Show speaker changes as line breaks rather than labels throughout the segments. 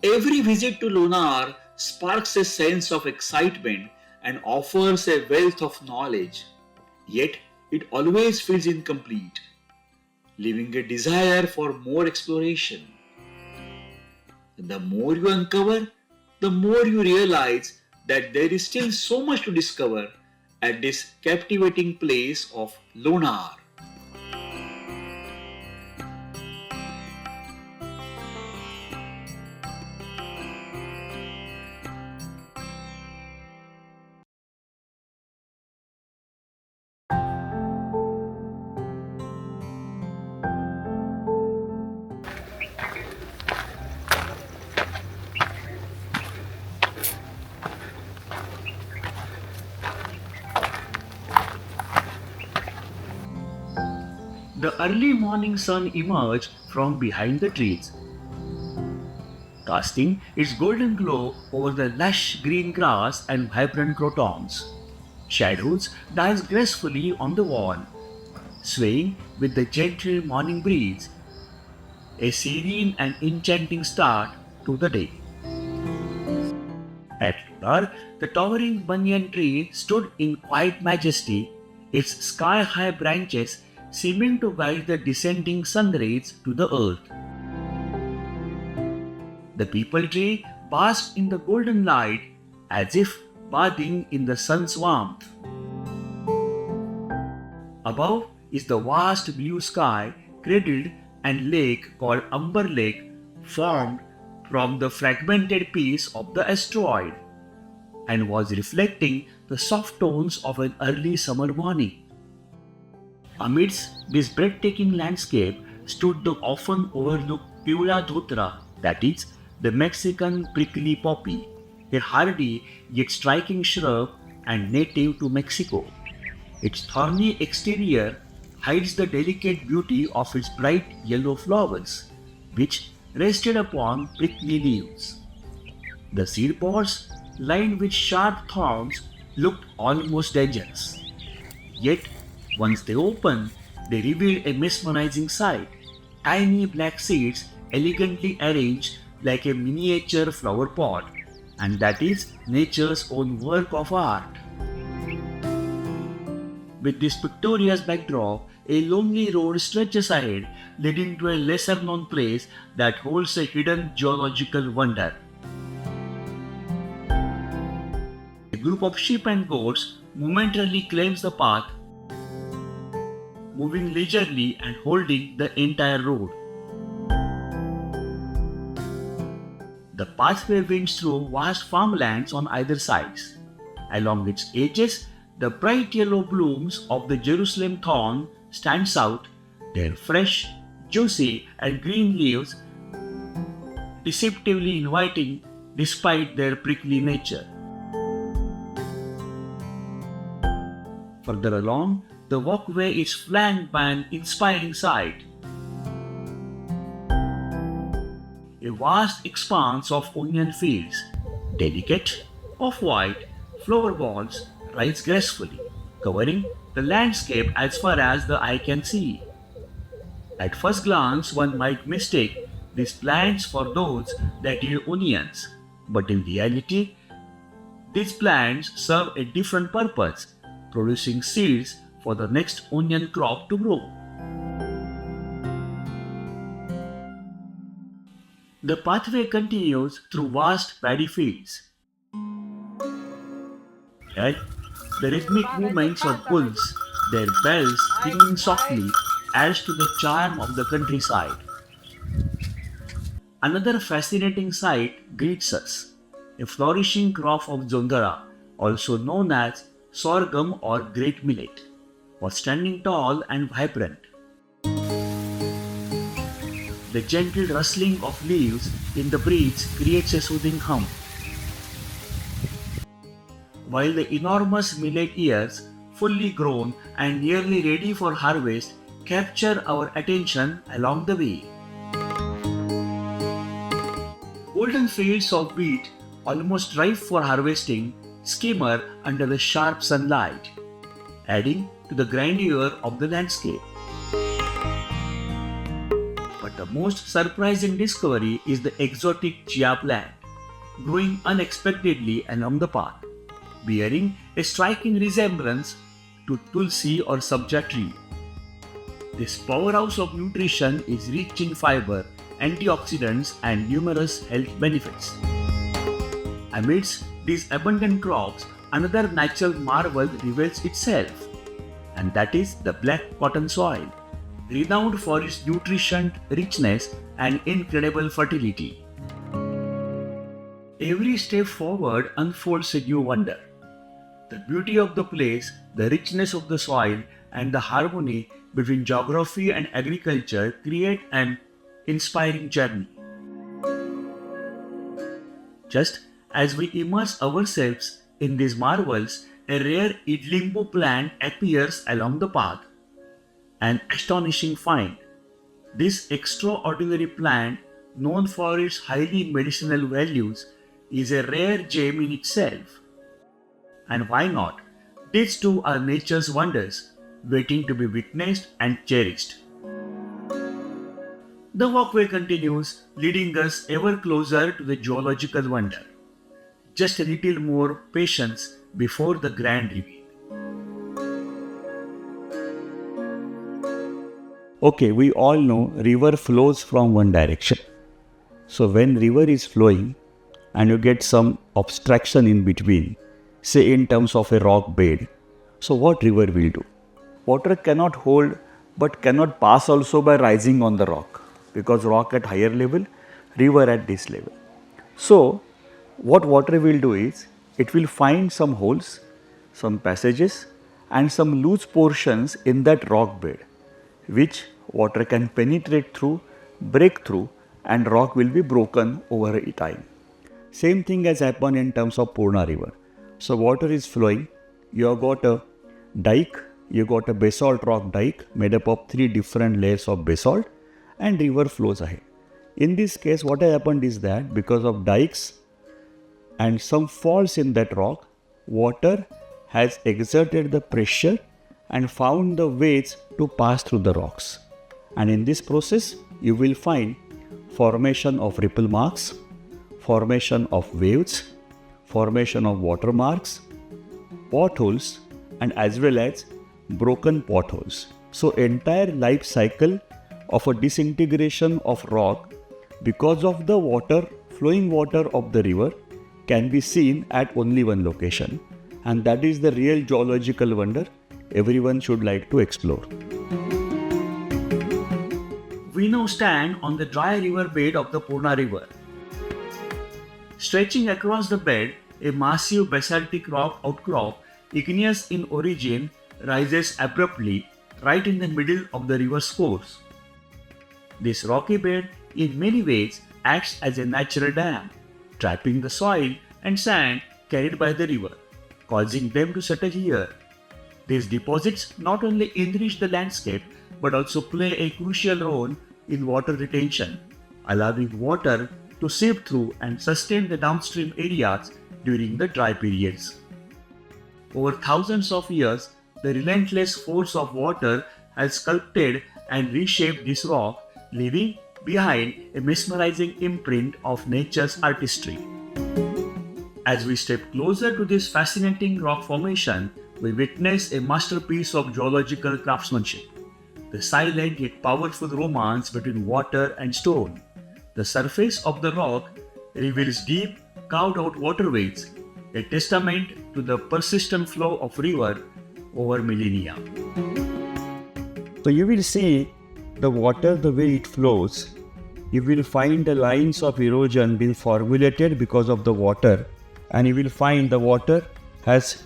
Every visit to Lonar sparks a sense of excitement and offers a wealth of knowledge, yet it always feels incomplete, leaving a desire for more exploration. The more you uncover, the more you realize that there is still so much to discover at this captivating place of Lonar. The early morning sun emerged from behind the trees, casting its golden glow over the lush green grass and vibrant crotons. Shadows danced gracefully on the wall, swaying with the gentle morning breeze, a serene and enchanting start to the day. At Lonar, the towering banyan tree stood in quiet majesty, its sky-high branches seeming to guide the descending sun rays to the earth. The peepal tree basked in the golden light as if bathing in the sun's warmth. Above is the vast blue sky cradled and lake called Amber Lake formed from the fragmented piece of the asteroid and was reflecting the soft tones of an early summer morning. Amidst this breathtaking landscape stood the often overlooked Piura Dhotra, that is, the Mexican prickly poppy, a hardy yet striking shrub and native to Mexico. Its thorny exterior hides the delicate beauty of its bright yellow flowers, which rested upon prickly leaves. The seed pods, lined with sharp thorns, looked almost dangerous. Yet, once they opened, they revealed a mesmerizing sight. Tiny black seeds elegantly arranged like a miniature flower pot, and that is nature's own work of art. With this picturesque backdrop, a lonely road stretches ahead, leading to a lesser known place that holds a hidden geological wonder. A group of sheep and goats momentarily claims the path, moving leisurely and holding the entire road. The pathway winds through vast farmlands on either side. Along its edges, the bright yellow blooms of the Jerusalem thorn stands out, their fresh, juicy and green leaves deceptively inviting despite their prickly nature. Further along, the walkway is flanked by an inspiring sight. A vast expanse of onion fields, delicate, off-white, flower balls rise gracefully, covering the landscape as far as the eye can see. At first glance, one might mistake these plants for those that yield onions, but in reality, these plants serve a different purpose, producing seeds for the next onion crop to grow. The pathway continues through vast paddy fields. Yet, the rhythmic movements of bulls, their bells ringing softly, adds to the charm of the countryside. Another fascinating sight greets us, a flourishing crop of jondara, also known as sorghum or great millet, was standing tall and vibrant. The gentle rustling of leaves in the breeze creates a soothing hum, while the enormous millet ears, fully grown and nearly ready for harvest, capture our attention along the way. Golden fields of wheat, almost ripe for harvesting, skimmer under the sharp sunlight, adding to the grandeur of the landscape. But But the most surprising discovery is the exotic chia plant, growing unexpectedly along the path, bearing a striking resemblance to tulsi or sabja tree. This powerhouse of nutrition is rich in fiber, antioxidants, and numerous health benefits. Amidst these abundant crops, another natural marvel reveals itself, and that is the black cotton soil, renowned for its nutrition richness and incredible fertility. Every step forward unfolds a new wonder. The beauty of the place, the richness of the soil, and the harmony between geography and agriculture create an inspiring journey. Just as we immerse ourselves in these marvels, a rare idlimbu plant appears along the path, an astonishing find. This extraordinary plant, known for its highly medicinal values, is a rare gem in itself. And why not? These too are nature's wonders, waiting to be witnessed and cherished. The walkway continues, leading us ever closer to the geological wonder. Just a little more patience before the grand reveal. Okay, we all know river flows from one direction. So when river is flowing and you get some obstruction in between, say in terms of a rock bed, so what river will do? Water cannot hold but cannot pass also by rising on the rock, because rock at higher level, river at this level. So what water will do is, it will find some holes, some passages and some loose portions in that rock bed, which water can penetrate through, break through, and rock will be broken over a time. Same thing has happened in terms of Purna river. So water is flowing, you have got a dike, you got a basalt rock dike made up of 3 different layers of basalt, and river flows ahead. In this case, what has happened is that because of dikes and some faults in that rock, water has exerted the pressure and found the ways to pass through the rocks. And in this process, you will find formation of ripple marks, formation of waves, formation of watermarks, potholes, and as well as broken potholes. So entire life cycle of a disintegration of rock because of the water, flowing water of the river, can be seen at only one location, and that is the real geological wonder everyone should like to explore. We now stand on the dry river bed of the Purna river. Stretching across the bed, a massive basaltic rock outcrop, igneous in origin, rises abruptly right in the middle of the river's course. This rocky bed in many ways acts as a natural dam, trapping the soil and sand carried by the river, causing them to settle here. These deposits not only enrich the landscape but also play a crucial role in water retention, allowing water to seep through and sustain the downstream areas during the dry periods. Over thousands of years, the relentless force of water has sculpted and reshaped this rock, leaving behind a mesmerizing imprint of nature's artistry. As we step closer to this fascinating rock formation, we witness a masterpiece of geological craftsmanship. The silent yet powerful romance between water and stone. The surface of the rock reveals deep, carved-out waterways, a testament to the persistent flow of river over millennia. So you will see the water, the way it flows, you will find the lines of erosion being formulated because of the water, and you will find the water has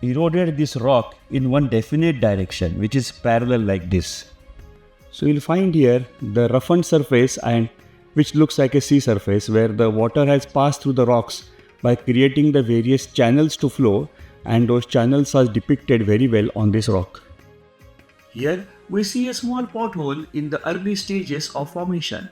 eroded this rock in one definite direction, which is parallel like this. So you'll find here the roughened surface, and which looks like a sea surface, where the water has passed through the rocks by creating the various channels to flow, and those channels are depicted very well on this rock. Here we see a small pothole in the early stages of formation.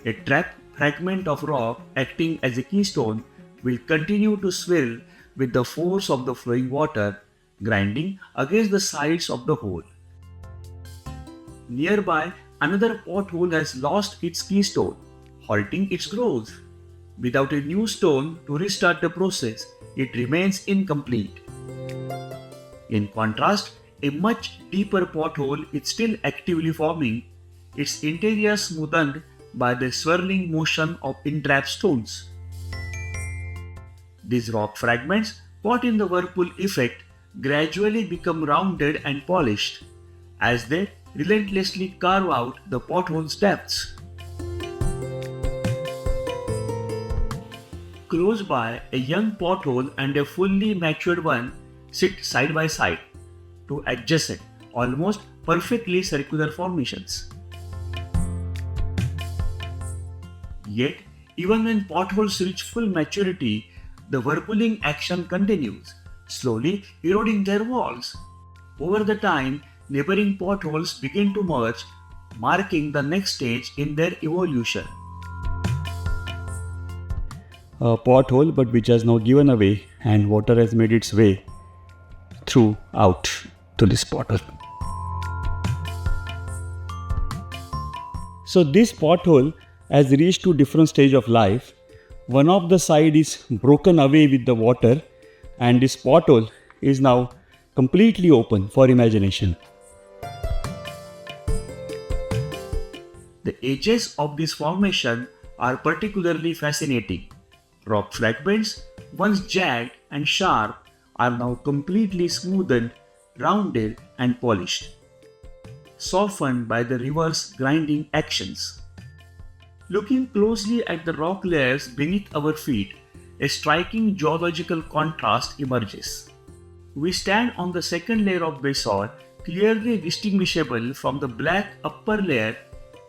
A trapped fragment of rock acting as a keystone will continue to swirl with the force of the flowing water, grinding against the sides of the hole. Nearby, another pothole has lost its keystone, halting its growth. Without a new stone to restart the process, it remains incomplete. In contrast, a much deeper pothole is still actively forming, its interior smoothened by the swirling motion of entrapped stones. These rock fragments, caught in the whirlpool effect, gradually become rounded and polished as they relentlessly carve out the pothole's depths. Close by, a young pothole and a fully matured one sit side by side, two adjacent, almost perfectly circular formations. Yet, even when potholes reach full maturity, the whirlpooling action continues, slowly eroding their walls. Over the time, neighboring potholes begin to merge, marking the next stage in their evolution.
A pothole but which has now given away and water has made its way through out to this pothole. So this pothole has reached to different stage of life. One of the side is broken away with the water and this pothole is now completely open for imagination.
The edges of this formation are particularly fascinating. Rock fragments, once jagged and sharp, are now completely smoothened, rounded, and polished, softened by the river's grinding actions. Looking closely at the rock layers beneath our feet, a striking geological contrast emerges. We stand on the second layer of basalt, clearly distinguishable from the black upper layer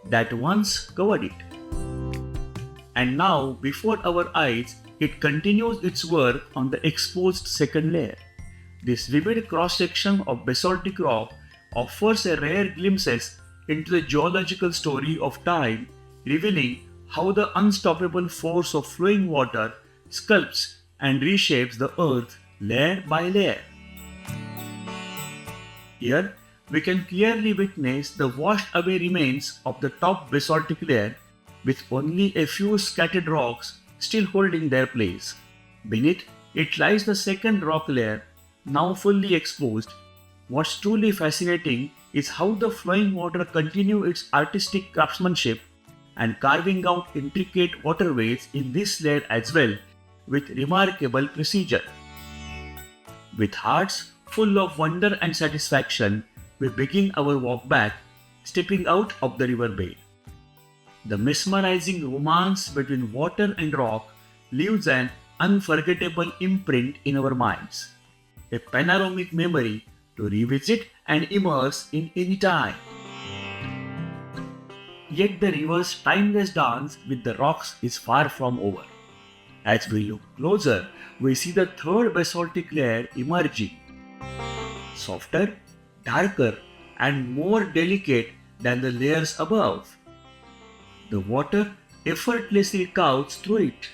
that once covered it. And now, before our eyes, it continues its work on the exposed second layer. This vivid cross-section of basaltic rock offers a rare glimpses into the geological story of time, revealing how the unstoppable force of flowing water sculpts and reshapes the earth layer by layer. Here, we can clearly witness the washed away remains of the top basaltic layer, with only a few scattered rocks still holding their place. Beneath it lies the second rock layer, now fully exposed. What's truly fascinating is how the flowing water continues its artistic craftsmanship and carving out intricate waterways in this layer as well, with remarkable precision. With hearts full of wonder and satisfaction, we begin our walk back, stepping out of the riverbed. The mesmerizing romance between water and rock leaves an unforgettable imprint in our minds, a panoramic memory to revisit and immerse in any time. Yet the river's timeless dance with the rocks is far from over. As we look closer, we see the third basaltic layer emerging, softer, darker, and more delicate than the layers above. The water effortlessly curves through it,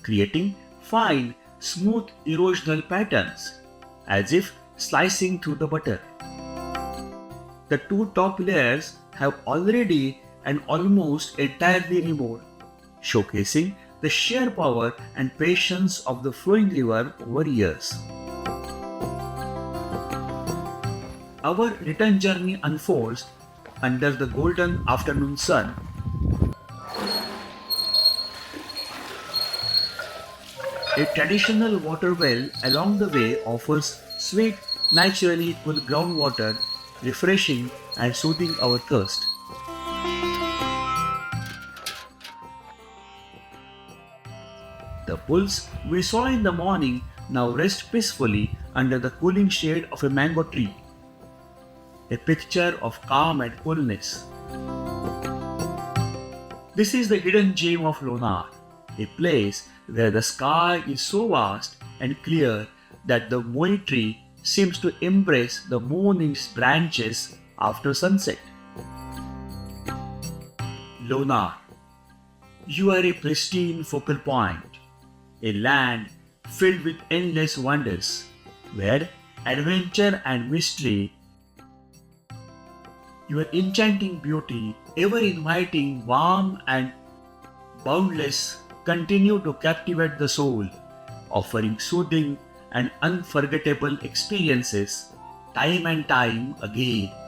creating fine, smooth erosional patterns, as if slicing through the butter. The two top layers have already and almost entirely removed, showcasing the sheer power and patience of the flowing river over years. Our return journey unfolds under the golden afternoon sun. A traditional water well along the way offers sweet, naturally cool groundwater, refreshing and soothing our thirst. The pools we saw in the morning now rest peacefully under the cooling shade of a mango tree, a picture of calm and coolness. This is the hidden gem of Lonar, a place where the sky is so vast and clear that the moi tree seems to embrace the moon in its branches after sunset. Lonar, you are a pristine focal point, a land filled with endless wonders, where adventure and mystery Your enchanting beauty, ever inviting, warm, and boundless, continue to captivate the soul, offering soothing and unforgettable experiences time and time again.